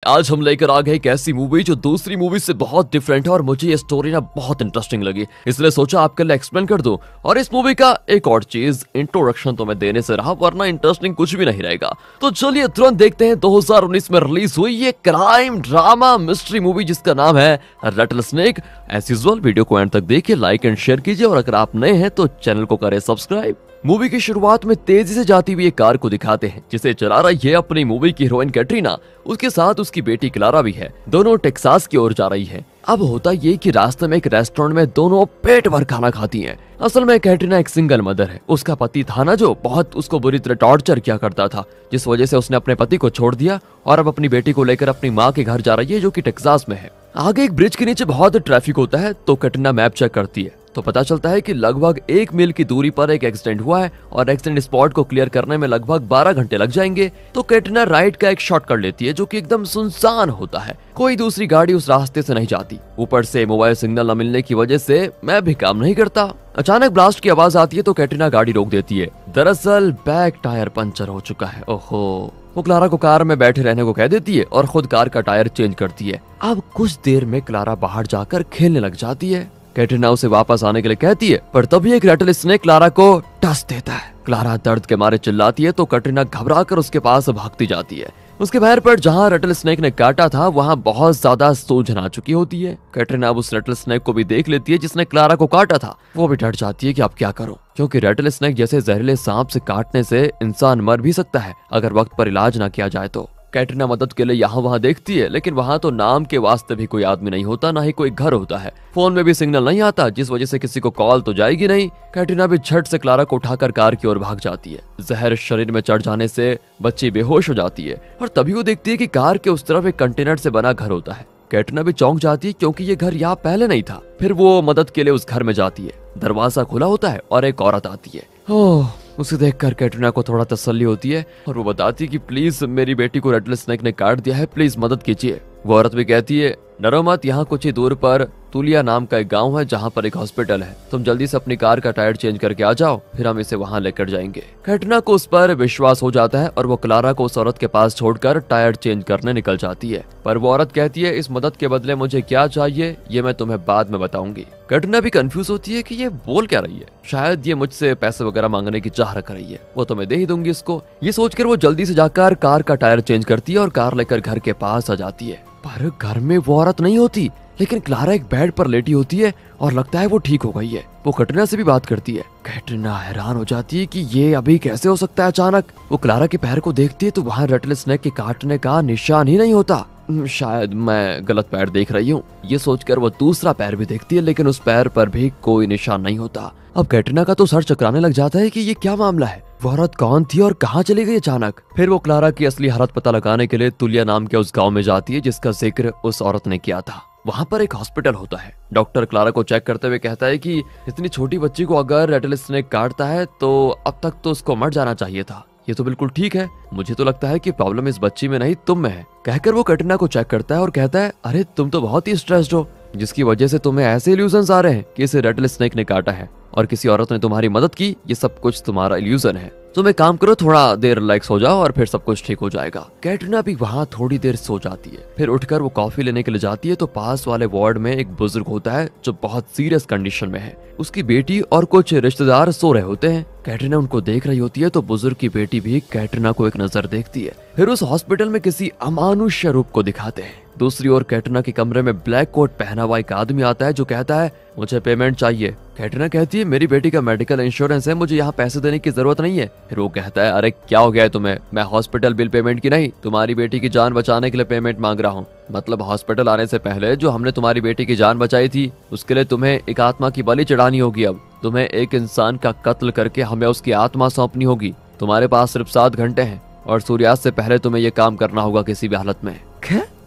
आज हम लेकर आ गए एक ऐसी मूवी जो दूसरी मूवी से बहुत डिफरेंट है और मुझे ये स्टोरी ना बहुत इंटरेस्टिंग लगी, इसलिए सोचा आपके लिए एक्सप्लेन कर दूं। और इस मूवी का एक और चीज, इंट्रोडक्शन तो मैं देने से रहा, वरना इंटरेस्टिंग कुछ भी नहीं रहेगा। तो चलिए तुरंत देखते हैं 2019 में रिलीज हुई ये क्राइम ड्रामा मिस्ट्री मूवी जिसका नाम है rattle snake. As usual video को एंड तक देखिए, लाइक एंड शेयर कीजिए और अगर आप नए हैं तो चैनल को करें सब्सक्राइब। मूवी की शुरुआत में तेजी से जाती हुई एक कार को दिखाते हैं जिसे चला रही है अपनी मूवी की हीरोइन कैटरीना, उसके साथ उसकी बेटी क्लारा भी है। दोनों टेक्सास की ओर जा रही है। अब होता ये कि रास्ते में एक रेस्टोरेंट में दोनों पेट भर खाना खाती हैं। असल में कैटरीना एक सिंगल मदर है। उसका पति था ना जो बहुत उसको बुरी तरह टॉर्चर किया करता था, जिस वजह से उसने अपने पति को छोड़ दिया और अब अपनी बेटी को लेकर अपनी माँ के घर जा रही है जो कि टेक्सास में है। आगे एक ब्रिज के नीचे बहुत ट्रैफिक होता है तो कैटरीना मैप चेक करती है तो पता चलता है कि लगभग 1 मील की दूरी पर एक एक्सीडेंट हुआ है और एक्सीडेंट स्पॉट को क्लियर करने में लगभग 12 घंटे लग जाएंगे। तो कैटरीना राइट का एक शॉर्ट कर लेती है जो कि एकदम सुनसान होता है, कोई दूसरी गाड़ी उस रास्ते से नहीं जाती। ऊपर से मोबाइल सिग्नल न मिलने की वजह से मैप भी काम नहीं करता। अचानक ब्लास्ट की आवाज आती है तो कैटरीना गाड़ी रोक देती है। दरअसल बैक टायर पंचर हो चुका है। ओहो, वो क्लारा को कार में बैठे रहने को कह देती है और खुद कार का टायर चेंज करती है। अब कुछ देर में क्लारा बाहर जाकर खेलने लग जाती है। कैटरीना उसे वापस आने के लिए कहती है पर तभी एक रैटल स्नेक क्लारा को टच देता है। क्लारा दर्द के मारे चिल्लाती है तो कैटरीना घबराकर उसके पास भागती जाती है। उसके पैर पर जहां रैटल स्नेक ने काटा था वहां बहुत ज्यादा सूजन आ चुकी होती है। कैटरीना अब उस रैटल स्नेक को भी देख लेती है जिसने क्लारा को काटा था। वो भी डर जाती है कि अब क्या करो, क्योंकि रैटल स्नेक जैसे जहरीले सांप से काटने से इंसान मर भी सकता है अगर वक्त पर इलाज ना किया जाए तो। कैटरीना मदद के लिए यहाँ वहाँ देखती है लेकिन वहाँ तो नाम के वास्ते भी कोई आदमी नहीं होता, ना ही कोई घर होता है। फोन में भी सिग्नल नहीं आता जिस वजह से किसी को कॉल तो जाएगी नहीं। कैटरीना भी झट से क्लारा को उठाकर कार की ओर भाग जाती है। जहर शरीर में चढ़ जाने से बच्ची बेहोश हो जाती है और तभी वो देखती है कि कार के उस तरफ एक कंटेनर से बना घर होता है। कैटरीना भी चौंक जाती है क्योंकि ये घर यहाँ पहले नहीं था। फिर वो मदद के लिए उस घर में जाती है। दरवाजा खुला होता है और एक औरत आती है। ओह, उसे देखकर कैटरीना को थोड़ा तसल्ली होती है और वो बताती है कि प्लीज मेरी बेटी को रैटल स्नेक ने काट दिया है, प्लीज मदद कीजिए। वो औरत भी कहती है डरो मत, यहाँ कुछ ही दूर पर तुलिया नाम का एक गांव है जहाँ पर एक हॉस्पिटल है, तुम जल्दी से अपनी कार का टायर चेंज करके आ जाओ, फिर हम इसे वहाँ लेकर जाएंगे। कैटरीना को उस पर विश्वास हो जाता है और वो क्लारा को उस औरत के पास छोड़कर टायर चेंज करने निकल जाती है। पर वो औरत कहती है इस मदद के बदले मुझे क्या चाहिए ये मैं तुम्हें बाद में बताऊंगी। कैटरीना भी कंफ्यूज होती है कि ये बोल क्या रही है, शायद ये मुझसे पैसे वगैरह मांगने की चाह रख रही है, वो तो मैं दे ही दूंगी इसको। ये सोचकर वो जल्दी से जाकर कार का टायर चेंज करती है और कार लेकर घर के पास आ जाती है। पर घर में वो औरत नहीं होती, लेकिन क्लारा एक बेड पर लेटी होती है और लगता है वो ठीक हो गई है। वो कैटरीना से भी बात करती है। कैटरीना हैरान हो जाती है कि ये अभी कैसे हो सकता है। अचानक वो क्लारा के पैर को देखती है तो वहाँ रैटल स्नेक के काटने का निशान ही नहीं होता। शायद मैं गलत पैर देख रही हूँ, ये सोचकर वो दूसरा पैर भी देखती है लेकिन उस पैर पर भी कोई निशान नहीं होता। अब कैटरीना का तो सर चकराने लग जाता है कि ये क्या मामला है, वो औरत कौन थी और कहाँ चली गई अचानक। फिर वो क्लारा की असली हालत पता लगाने के लिए तुलिया नाम के उस गांव में जाती है जिसका जिक्र उस औरत ने किया था। वहाँ पर एक हॉस्पिटल होता है। डॉक्टर क्लारा को चेक करते हुए कहता है कि इतनी छोटी बच्ची को अगर रैटल स्नेक काटता है तो अब तक तो उसको मर जाना चाहिए था। ये तो बिल्कुल ठीक है, मुझे तो लगता है कि प्रॉब्लम इस बच्ची में नहीं तुम में है। कहकर वो कैटरीना को चेक करता है और कहता है अरे तुम तो बहुत ही स्ट्रेस्ड हो, जिसकी वजह से तुम्हें ऐसे इल्यूजन्स आ रहे हैं कि इसे रैटल स्नेक ने काटा है और किसी औरत ने तुम्हारी मदद की, ये सब कुछ तुम्हारा इल्यूजन है। तुम एक काम करो, थोड़ा देर रिलैक्स हो जाओ और फिर सब कुछ ठीक हो जाएगा। कैटरीना भी वहाँ थोड़ी देर सो जाती है। फिर उठकर वो कॉफी लेने के लिए जाती है तो पास वाले वार्ड में एक बुजुर्ग होता है जो बहुत सीरियस कंडीशन में है। उसकी बेटी और कुछ रिश्तेदार सो रहे होते हैं। कैटरीना उनको देख रही होती है तो बुजुर्ग की बेटी भी कैटरीना को एक नजर देखती है। फिर उस हॉस्पिटल में किसी अमानुष्य रूप को दिखाते हैं। दूसरी ओर कैटरीना के कमरे में ब्लैक कोट पहना हुआ एक आदमी आता है जो कहता है मुझे पेमेंट चाहिए। कैटरीना कहती है मेरी बेटी का मेडिकल इंश्योरेंस है, मुझे यहाँ पैसे देने की जरूरत नहीं है। फिर वो कहता है अरे क्या हो गया है तुम्हें, मैं हॉस्पिटल बिल पेमेंट की नहीं, तुम्हारी बेटी की जान बचाने के लिए पेमेंट मांग रहा हूँ। मतलब हॉस्पिटल आने से पहले जो हमने तुम्हारी बेटी की जान बचाई थी उसके लिए तुम्हें एक आत्मा की बलि चढ़ानी होगी। अब तुम्हें एक इंसान का कत्ल करके हमें उसकी आत्मा सौंपनी होगी। तुम्हारे पास सिर्फ 7 घंटे हैं और सूर्यास्त से पहले तुम्हें ये काम करना होगा किसी भी हालत में।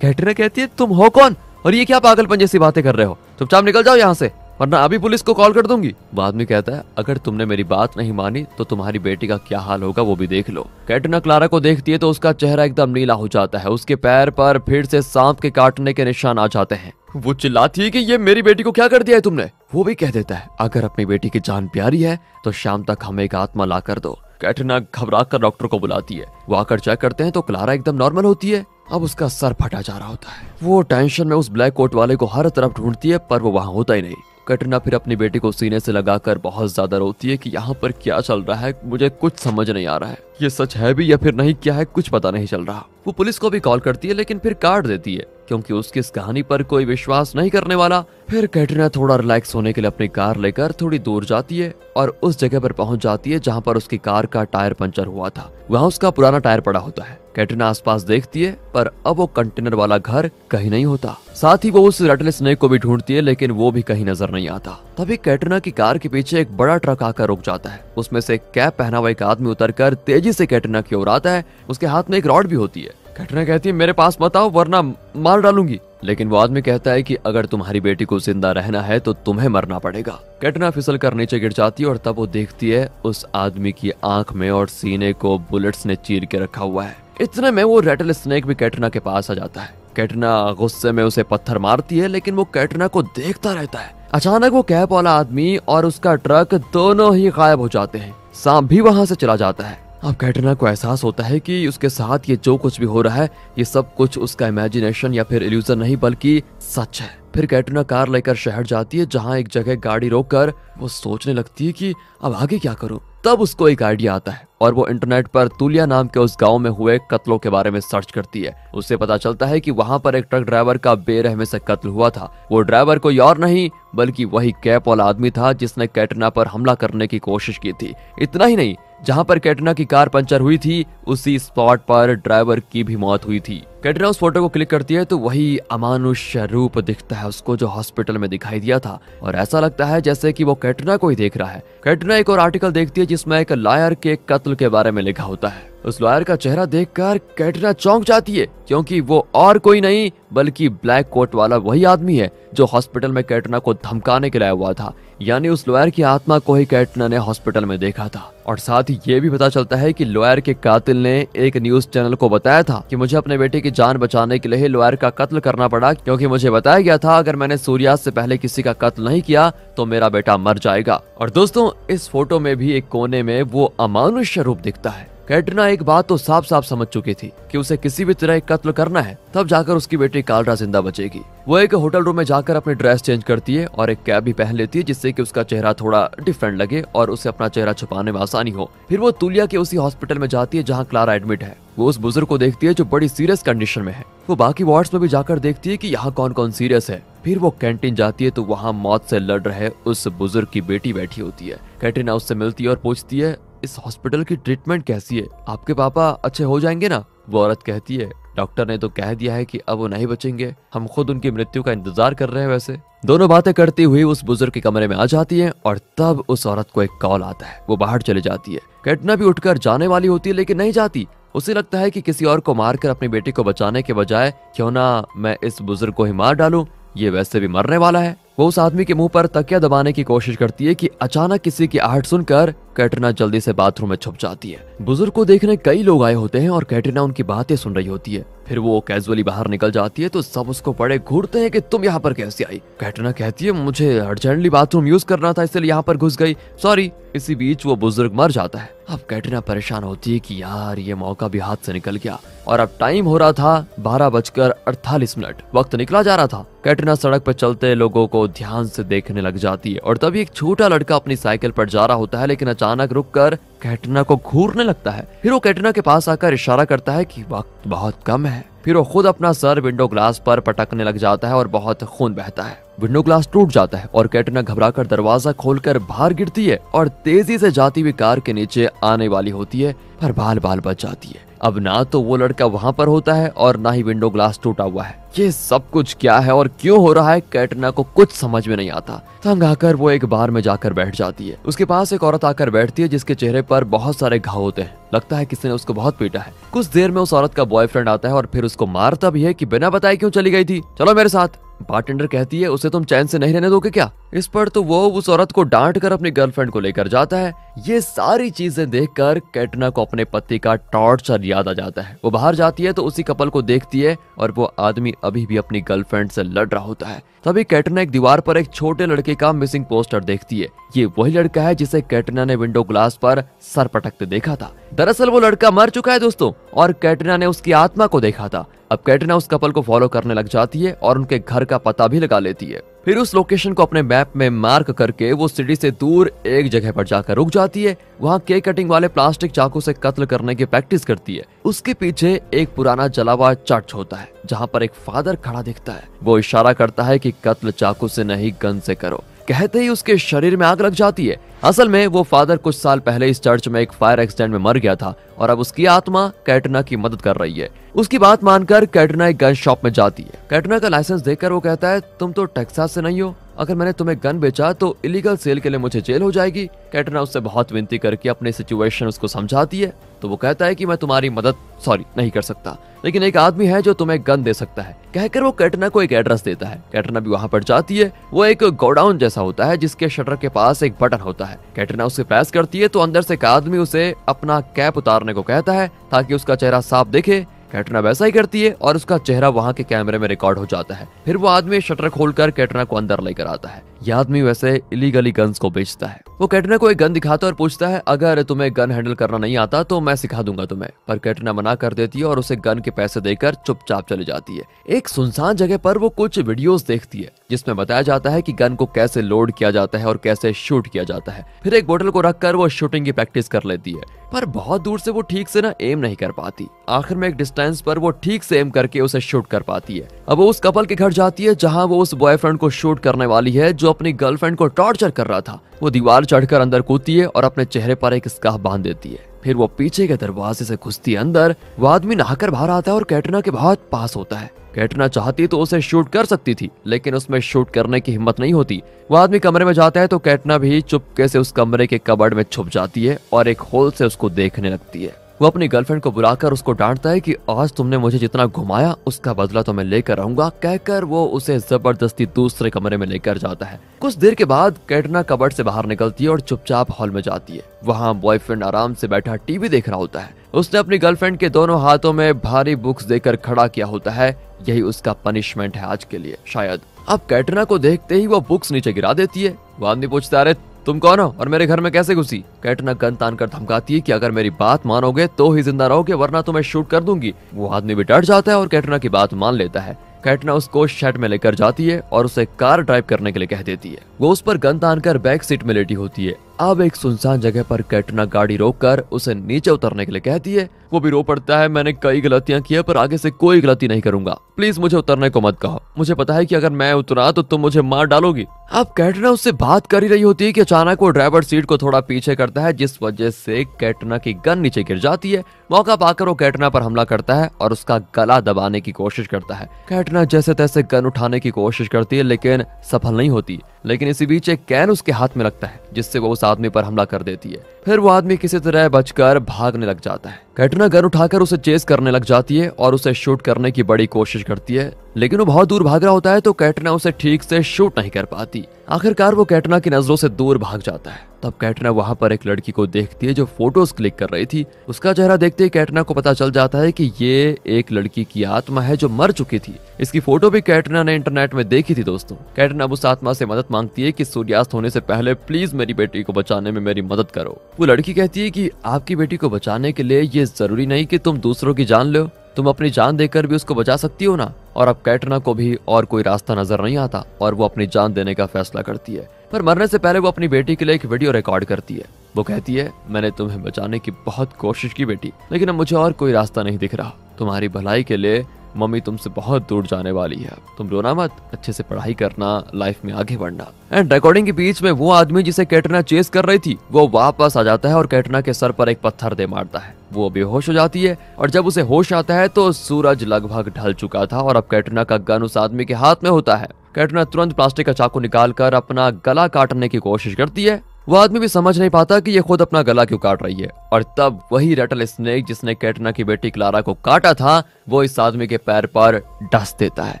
कैटरीना कहती है तुम हो कौन और ये क्या पागलपन जैसी बातें कर रहे हो, चुपचाप निकल जाओ यहाँ से वरना अभी पुलिस को कॉल कर दूंगी। वो आदमी कहता है अगर तुमने मेरी बात नहीं मानी तो तुम्हारी बेटी का क्या हाल होगा वो भी देख लो। कैटरीना क्लारा को देखती है तो उसका चेहरा एकदम नीला हो जाता है। उसके पैर पर फिर से सांप के काटने के निशान आ जाते हैं। वो चिल्लाती है कि ये मेरी बेटी को क्या कर दिया है तुमने। वो भी कह देता है अगर अपनी बेटी की जान प्यारी है तो शाम तक हमें एक आत्मा ला कर दो। कैटरीना घबरा कर डॉक्टर को बुलाती है। वो आकर चेक करते हैं तो क्लारा एकदम नॉर्मल होती है अब उसका सर फटा जा रहा होता है। वो टेंशन में उस ब्लैक कोट वाले को हर तरफ ढूंढती है पर वो वहां होता ही नहीं। कैटरीना फिर अपनी बेटी को सीने से लगाकर बहुत ज्यादा रोती है कि यहाँ पर क्या चल रहा है, मुझे कुछ समझ नहीं आ रहा है, ये सच है भी या फिर नहीं, क्या है कुछ पता नहीं चल रहा। वो पुलिस को भी कॉल करती है लेकिन फिर काट देती है क्योंकि उसकी इस कहानी पर कोई विश्वास नहीं करने वाला। फिर कैटरीना थोड़ा रिलैक्स होने के लिए अपनी कार लेकर थोड़ी दूर जाती है और उस जगह पर पहुंच जाती है जहां पर उसकी कार का टायर पंचर हुआ था। वहां उसका पुराना टायर पड़ा होता है। कैटरीना आसपास देखती है पर अब वो कंटेनर वाला घर कहीं नहीं होता। साथ ही वो उस रेटल स्नेक को भी ढूंढती है लेकिन वो भी कहीं नजर नहीं आता। तभी कैटरीना की कार के पीछे एक बड़ा ट्रक आकर रुक जाता है। उसमें से कैप पहना हुआ एक आदमी उतरकर तेजी से कैटरीना की ओर आता है। उसके हाथ में एक रॉड भी होती है। कैटरीना कहती है मेरे पास मत आओ वरना मार डालूंगी, लेकिन वो आदमी कहता है कि अगर तुम्हारी बेटी को जिंदा रहना है तो तुम्हें मरना पड़ेगा। कैटरीना फिसल कर नीचे गिर जाती है और तब वो देखती है उस आदमी की आंख में और सीने को बुलेट्स ने चीर के रखा हुआ है। इतने में वो रेटल स्नेक भी कैटरीना के पास आ जाता है। कैटरीना गुस्से में उसे पत्थर मारती है लेकिन वो कैटरीना को देखता रहता है। अचानक वो कैप वाला आदमी और उसका ट्रक दोनों ही गायब हो जाते हैं। सांप भी वहां से चला जाता है। अब कैटरीना को एहसास होता है कि उसके साथ ये जो कुछ भी हो रहा है ये सब कुछ उसका इमेजिनेशन या फिर इल्यूजन नहीं बल्कि सच है। फिर कैटरीना कार लेकर शहर जाती है जहां एक जगह गाड़ी रोककर वो सोचने लगती है कि अब आगे क्या करूं। तब उसको एक आइडिया आता है और वो इंटरनेट पर तुलिया नाम के उस गांव में हुए कत्लों के बारे में सर्च करती है। उससे पता चलता है कि वहां पर एक ट्रक ड्राइवर का बेरहमी से कत्ल हुआ था। वो ड्राइवर कोई और नहीं बल्कि वही कैप वाला आदमी था जिसने कैटरीना पर हमला करने की कोशिश की थी। इतना ही नहीं, जहां पर कैटरीना की कार पंचर हुई थी उसी स्पॉट पर ड्राइवर की भी मौत हुई थी। कैटरीना उस फोटो को क्लिक करती है तो वही अमानुष्य रूप दिखता है उसको जो हॉस्पिटल में दिखाई दिया था और ऐसा लगता है जैसे कि वो कैटरीना को ही देख रहा है। कैटरीना एक और आर्टिकल देखती है जिसमें एक लॉयर के कत्ल के बारे में लिखा होता है। उस लॉयर का चेहरा देखकर कैटरीना चौंक जाती है क्योंकि वो और कोई नहीं बल्कि ब्लैक कोट वाला वही आदमी है जो हॉस्पिटल में कैटरीना को धमकाने के लिए आया हुआ था। यानी उस लॉयर की आत्मा को ही कैटरीना ने हॉस्पिटल में देखा था। और साथ ही ये भी पता चलता है कि लॉयर के कातिल ने एक न्यूज चैनल को बताया था कि मुझे अपने बेटे की जान बचाने के लिए लॉयर का कत्ल करना पड़ा क्योंकि मुझे बताया गया था अगर मैंने सूर्यास्त से पहले किसी का कत्ल नहीं किया तो मेरा बेटा मर जाएगा। और दोस्तों इस फोटो में भी एक कोने में वो अमानुष्य रूप दिखता है। कैटरीना एक बात तो साफ साफ समझ चुकी थी कि उसे किसी भी तरह कत्ल करना है, तब जाकर उसकी बेटी कालरा जिंदा बचेगी। वो एक होटल रूम में जाकर अपनी ड्रेस चेंज करती है और एक कैप भी पहन लेती है जिससे कि उसका चेहरा थोड़ा डिफरेंट लगे और उसे अपना चेहरा छुपाने में आसानी हो। फिर वो तुलिया के उसी हॉस्पिटल में जाती है जहाँ क्लारा एडमिट है। वो उस बुजुर्ग को देखती है जो बड़ी सीरियस कंडीशन में है। वो बाकी वार्ड्स में भी जाकर देखती है कि यहाँ कौन कौन सीरियस है। फिर वो कैंटीन जाती है तो वहाँ मौत से लड़ रहे उस बुजुर्ग की बेटी बैठी होती है। कैटरीना उससे मिलती है और पूछती है इस हॉस्पिटल की ट्रीटमेंट कैसी है, आपके पापा अच्छे हो जाएंगे ना। वो औरत कहती है डॉक्टर ने तो कह दिया है कि अब वो नहीं बचेंगे, हम खुद उनकी मृत्यु का इंतजार कर रहे हैं। वैसे दोनों बातें करती हुई उस बुजुर्ग के कमरे में आ जाती है और तब उस औरत को एक कॉल आता है। वो बाहर चले जाती है। कैटरीना भी उठकर जाने वाली होती है लेकिन नहीं जाती। उसे लगता है कि किसी और को मारकर अपनी बेटी को बचाने के बजाय क्यों ना मैं इस बुजुर्ग को ही मार डालूं, ये वैसे भी मरने वाला है। वो उस आदमी के मुंह पर तकिया दबाने की कोशिश करती है कि अचानक किसी की आहट सुनकर कैटरीना जल्दी से बाथरूम में छुप जाती है। बुजुर्ग को देखने कई लोग आए होते हैं और कैटरीना उनकी बातें सुन रही होती है। फिर वो कैजुअली बाहर निकल जाती है तो सब उसको बड़े घूरते हैं कि तुम यहाँ पर कैसे आई। कैटरीना कहती है मुझे अर्जेंटली बाथरूम यूज करना था इसलिए यहाँ पर घुस गई, सॉरी। इसी बीच वो बुजुर्ग मर जाता है। अब कैटरीना परेशान होती है कि यार ये मौका भी हाथ से निकल गया और अब टाइम हो रहा था 12:48। वक्त निकला जा रहा था। कैटरीना सड़क पर चलते लोगों को ध्यान से देखने लग जाती है और तभी एक छोटा लड़का अपनी साइकिल पर जा रहा होता है लेकिन अचानक रुककर कैटरीना को घूरने लगता है। फिर वो कैटरीना के पास आकर इशारा करता है कि वक्त बहुत कम है। फिर वो खुद अपना सर विंडो ग्लास पर पटकने लग जाता है और बहुत खून बहता है। विंडो ग्लास टूट जाता है और कैटरीना घबराकर दरवाजा खोलकर बाहर गिरती है और तेजी से जाती हुई कार के नीचे आने वाली होती है पर बाल बाल बच जाती है। अब ना तो वो लड़का वहां पर होता है और ना ही विंडो ग्लास टूटा हुआ है। ये सब कुछ क्या है और क्यों हो रहा है कैटरीना को कुछ समझ में नहीं आता। तंग आकर वो एक बार में जाकर बैठ जाती है। उसके पास एक औरत आकर बैठती है जिसके चेहरे पर बहुत सारे घाव होते हैं। लगता है किसी ने उसको बहुत पीटा है। कुछ देर में उस औरत का बॉयफ्रेंड आता है और फिर उसको मारता भी है कि बिना बताए क्यों चली गई थी, चलो मेरे साथ। बारटेंडर कहती है उसे तुम चैन से नहीं रहने दोगे क्या। इस पर तो वो उस औरत को डांट कर अपनी गर्लफ्रेंड को लेकर जाता है। ये सारी चीजें देखकर कैटरीना को अपने पति का टॉर्चर याद आ जाता है। वो बाहर जाती है तो उसी कपल को देखती है और वो आदमी अभी भी अपनी गर्लफ्रेंड से लड़ रहा होता है। तभी कैटरीना एक दीवार पर एक छोटे लड़के का मिसिंग पोस्टर देखती है। ये वही लड़का है जिसे कैटरीना ने विंडो ग्लास पर सर पटकते देखा था। दरअसल वो लड़का मर चुका है दोस्तों और कैटरीना ने उसकी आत्मा को देखा था। अब कैटरीना उस कपल को फॉलो करने लग जाती है और उनके घर का पता भी लगा लेती है। फिर उस लोकेशन को अपने मैप में मार्क करके वो सिटी से दूर एक जगह पर जाकर रुक जाती है। वहाँ केक कटिंग वाले प्लास्टिक चाकू से कत्ल करने की प्रैक्टिस करती है। उसके पीछे एक पुराना जला हुआ चर्च होता है जहाँ पर एक फादर खड़ा दिखता है। वो इशारा करता है कि कत्ल चाकू से नहीं गन से करो। कहते ही उसके शरीर में आग लग जाती है। असल में वो फादर कुछ साल पहले इस चर्च में एक फायर एक्सीडेंट में मर गया था और अब उसकी आत्मा कैटरीना की मदद कर रही है। उसकी बात मानकर कैटरीना एक गन शॉप में जाती है। कैटरीना का लाइसेंस देखकर वो कहता है, तुम तो टेक्सास से नहीं हो, अगर मैंने तुम्हें गन बेचा तो इलीगल सेल के लिए मुझे जेल हो जाएगी। कैटरीना उससे बहुत विनती करके अपनी सिचुएशन उसको समझाती है तो वो कहता है कि मैं तुम्हारी मदद नहीं कर सकता, लेकिन एक आदमी है जो तुम्हें गन दे सकता है। कहकर वो कैटरीना को एक एड्रेस देता है। कैटरीना भी वहां पर जाती है। वो एक गोडाउन जैसा होता है जिसके शटर के पास एक बटन होता है। कैटरीना उसे प्रेस करती है तो अंदर से एक आदमी उसे अपना कैप उतारने को कहता है ताकि उसका चेहरा साफ दिखे। कैटरीना वैसा ही करती है और उसका चेहरा वहां के कैमरे में रिकॉर्ड हो जाता है। फिर वो आदमी शटर खोलकर कैटरीना को अंदर लेकर आता है। यह आदमी वैसे इलीगली गन्स को बेचता है। वो कैटरीना को एक गन दिखाता है और पूछता है, अगर तुम्हें गन हैंडल करना नहीं आता तो मैं सिखा दूंगा तुम्हें। पर कैटरीना मना कर देती है और उसे गन के पैसे देकर चुपचाप चली जाती है। एक सुनसान जगह पर वो कुछ वीडियोस देखती है जिसमें बताया जाता है कि गन को कैसे लोड किया जाता है और कैसे शूट किया जाता है। फिर एक बोतल को रखकर वो शूटिंग की प्रैक्टिस कर लेती है, पर बहुत दूर से वो ठीक से एम नहीं कर पाती। आखिर में एक डिस्टेंस पर वो ठीक से एम करके उसे शूट कर पाती है। अब वो उस कपल के घर जाती है जहां वो उस बॉयफ्रेंड को शूट करने वाली है जो अपनी गर्लफ्रेंड को टॉर्चर कर रहा था। वो दीवार चढ़कर अंदर कूदती है और अपने चेहरे पर एक स्कार्फ बांध देती है। फिर वो पीछे के दरवाजे से घुसती है अंदर। वो आदमी नहाकर बाहर आता है और कैटरीना के बहुत पास होता है। कैटरीना चाहती तो उसे शूट कर सकती थी, लेकिन उसमें शूट करने की हिम्मत नहीं होती। वो आदमी कमरे में जाता है तो कैटरीना भी चुपके से उस कमरे के कबर्ड में छुप जाती है और एक होल से उसको देखने लगती है। वो अपनी गर्लफ्रेंड को बुलाकर उसको डांटता है कि आज तुमने मुझे जितना घुमाया उसका बदला तो मैं लेकर आऊंगा। कहकर वो उसे जबरदस्ती दूसरे कमरे में लेकर जाता है। कुछ देर के बाद कैटरीना कबर्ड से बाहर निकलती है और चुपचाप हॉल में जाती है। वहाँ बॉयफ्रेंड आराम से बैठा टीवी देख रहा होता है। उसने अपनी गर्लफ्रेंड के दोनों हाथों में भारी बुक्स देकर खड़ा किया होता है। यही उसका पनिशमेंट है आज के लिए शायद। अब कैटरीना को देखते ही वो बुक्स नीचे गिरा देती है। वो आदमी पूछता है, अरे तुम कौन हो और मेरे घर में कैसे घुसी? कैटरीना गन तानकर धमकाती है कि अगर मेरी बात मानोगे तो ही जिंदा रहोगे वरना तुम्हें शूट कर दूंगी। वो आदमी भी डर जाता है और कैटरीना की बात मान लेता है। कैटरीना उसको शेड में लेकर जाती है और उसे कार ड्राइव करने के लिए कह देती है। वो उस पर गन तानकर बैक सीट में लेटी होती है। अब एक सुनसान जगह पर कैटरीना गाड़ी रोककर उसे नीचे उतरने के लिए कहती है। वो भी रो पड़ता है, मैंने कई गलतियां की है पर आगे से कोई गलती नहीं करूंगा, प्लीज मुझे उतरने को मत कहो, मुझे पता है कि अगर मैं उतरा तो तुम मुझे मार डालोगी। अब कैटरीना उससे बात कर ही रही होती है कि अचानक वो ड्राइवर सीट को थोड़ा पीछे करता है जिस वजह से कैटरीना की गन नीचे गिर जाती है। मौका पाकर वो कैटरीना पर हमला करता है और उसका गला दबाने की कोशिश करता है। कैटरीना जैसे तैसे गन उठाने की कोशिश करती है लेकिन सफल नहीं होती। लेकिन इसी बीच एक कैन उसके हाथ में लगता है जिससे वो उस आदमी पर हमला कर देती है। फिर वो आदमी किसी तरह बचकर भागने लग जाता है। कैटरीना गन उठाकर उसे चेस करने लग जाती है और उसे शूट करने की बड़ी कोशिश करती है, लेकिन वो बहुत दूर भाग रहा होता है तो कैटरीना उसे ठीक से शूट नहीं कर पाती। आखिरकार वो कैटरीना की नजरों से दूर भाग जाता है। तब कैटरीना वहां पर एक लड़की को देखती है जो फोटोज क्लिक कर रही थी। उसका चेहरा देखते ही कैटरीना को पता चल जाता है कि ये एक लड़की की आत्मा है जो मर चुकी थी। इसकी फोटो भी कैटरीना ने इंटरनेट में देखी थी दोस्तों। कैटरीना उस आत्मा से मदद मांगती है कि सूर्यास्त होने से पहले प्लीज मेरी बेटी को बचाने में मेरी मदद करो। वो लड़की कहती है कि आपकी बेटी को बचाने के लिए ये जरूरी नहीं कि तुम दूसरों की जान लो, तुम अपनी जान देकर भी उसको बचा सकती हो ना। और अब कैटरीना को भी और कोई रास्ता नजर नहीं आता और वो अपनी जान देने का फैसला करती है। पर मरने से पहले वो अपनी बेटी के लिए एक वीडियो रिकॉर्ड करती है। वो कहती है, मैंने तुम्हें बचाने की बहुत कोशिश की बेटी, लेकिन अब मुझे और कोई रास्ता नहीं दिख रहा। तुम्हारी भलाई के लिए मम्मी तुमसे बहुत दूर जाने वाली है, तुम रोना मत, अच्छे से पढ़ाई करना, लाइफ में आगे बढ़ना। एंड रिकॉर्डिंग के बीच में वो आदमी जिसे कैटरीना चेस कर रही थी वो वापस आ जाता है और कैटरीना के सर पर एक पत्थर दे मारता है। वो बेहोश हो जाती है और जब उसे होश आता है तो सूरज लगभग ढल चुका था और अब कैटरीना का गन उस आदमी के हाथ में होता है। कैटरीना तुरंत प्लास्टिक का चाकू निकालकर अपना गला काटने की कोशिश करती है। वो आदमी भी समझ नहीं पाता कि ये खुद अपना गला क्यों काट रही है और तब वही रेटल स्नेक जिसने कैटरीना की बेटी क्लारा को काटा था वो इस आदमी के पैर पर डस देता है।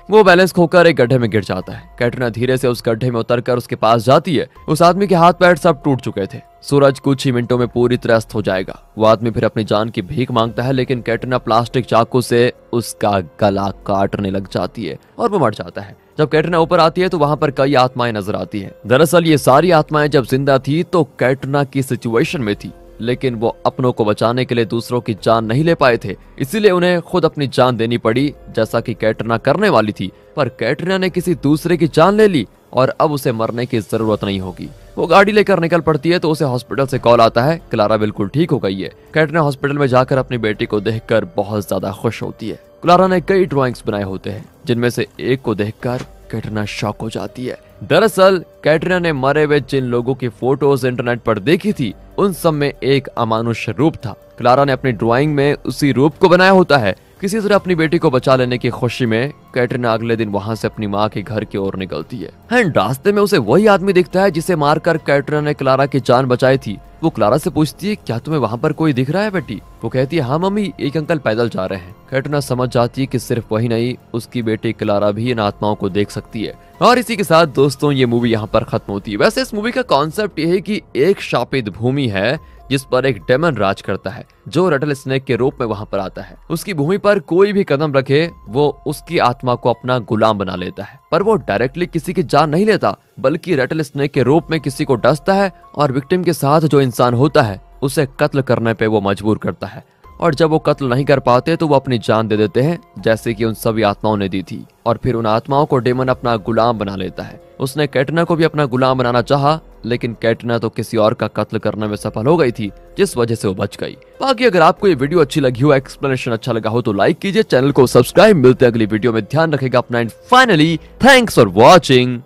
वो बैलेंस खोकर एक गड्ढे में गिर जाता है। कैटरीना धीरे से उस गड्ढे में उतरकर उसके पास जाती है। उस आदमी के हाथ पैर सब टूट चुके थे। सूरज कुछ ही मिनटों में पूरी तरह अस्त हो जाएगा। वो आदमी फिर अपनी जान की भीख मांगता है लेकिन कैटरीना प्लास्टिक चाकू से उसका गला काटने लग जाती है और वो मर जाता है। जब कैटरीना ऊपर आती है तो वहां पर कई आत्माएं नजर आती हैं। दरअसल ये सारी आत्माएं जब जिंदा थी तो कैटरीना की सिचुएशन में थी। लेकिन वो अपनों को बचाने के लिए दूसरों की जान नहीं ले पाए थे, इसीलिए उन्हें खुद अपनी जान देनी पड़ी, जैसा कि कैटरीना करने वाली थी। पर कैटरीना ने किसी दूसरे की जान ले ली और अब उसे मरने की जरूरत नहीं होगी। वो गाड़ी लेकर निकल पड़ती है तो उसे हॉस्पिटल से कॉल आता है, क्लारा बिल्कुल ठीक हो गई है। कैटरीना हॉस्पिटल में जाकर अपनी बेटी को देखकर बहुत ज्यादा खुश होती है। क्लारा ने कई ड्राइंग्स बनाए होते हैं, जिनमें से एक को देखकर कैटरीना शॉक हो जाती है। दरअसल कैटरीना ने मरे हुए जिन लोगों की फोटोज इंटरनेट पर देखी थी, उन सब में एक अमानुष रूप था। क्लारा ने अपनी ड्राइंग में उसी रूप को बनाया होता है। किसी तरह अपनी बेटी को बचा लेने की खुशी में कैटरीना अगले दिन वहां से अपनी माँ के घर की ओर निकलती है। एंड रास्ते में उसे वही आदमी दिखता है जिसे मारकर कैटरीना ने क्लारा की जान बचाई थी। वो क्लारा से पूछती है, क्या तुम्हें वहां पर कोई दिख रहा है बेटी? वो कहती है, हाँ मम्मी, एक अंकल पैदल जा रहे हैं। कैटरीना समझ जाती है कि सिर्फ वही नहीं, उसकी बेटी क्लारा भी इन आत्माओं को देख सकती है। और इसी के साथ दोस्तों ये मूवी यहाँ पर खत्म होती है। वैसे इस मूवी का कॉन्सेप्ट ये है कि एक शापित भूमि है जिस पर एक डेमन राज करता है, जो रेटल स्नेक के रूप में वहां पर आता है। उसकी भूमि पर कोई भी कदम रखे वो उसकी आत्मा को अपना गुलाम बना लेता है। पर वो डायरेक्टली किसी की जान नहीं लेता, बल्कि रेटल स्नेक के रूप में किसी को डसता है और विक्टिम के साथ जो इंसान होता है उसे कत्ल करने पे वो मजबूर करता है। और जब वो कत्ल नहीं कर पाते तो वो अपनी जान दे देते हैं, जैसे कि उन सभी आत्माओं ने दी थी। और फिर उन आत्माओं को डेमन अपना गुलाम बना लेता है। उसने कैटरीना को भी अपना गुलाम बनाना चाहा, लेकिन कैटरीना तो किसी और का कत्ल करने में सफल हो गई थी, जिस वजह से वो बच गई। बाकी अगर आपको ये वीडियो अच्छी लगी हो, एक्सप्लेनेशन अच्छा लगा हो तो लाइक कीजिए, चैनल को सब्सक्राइब। मिलते हैं अगली वीडियो में, ध्यान रखेगा अपना। And finally thanks for watching.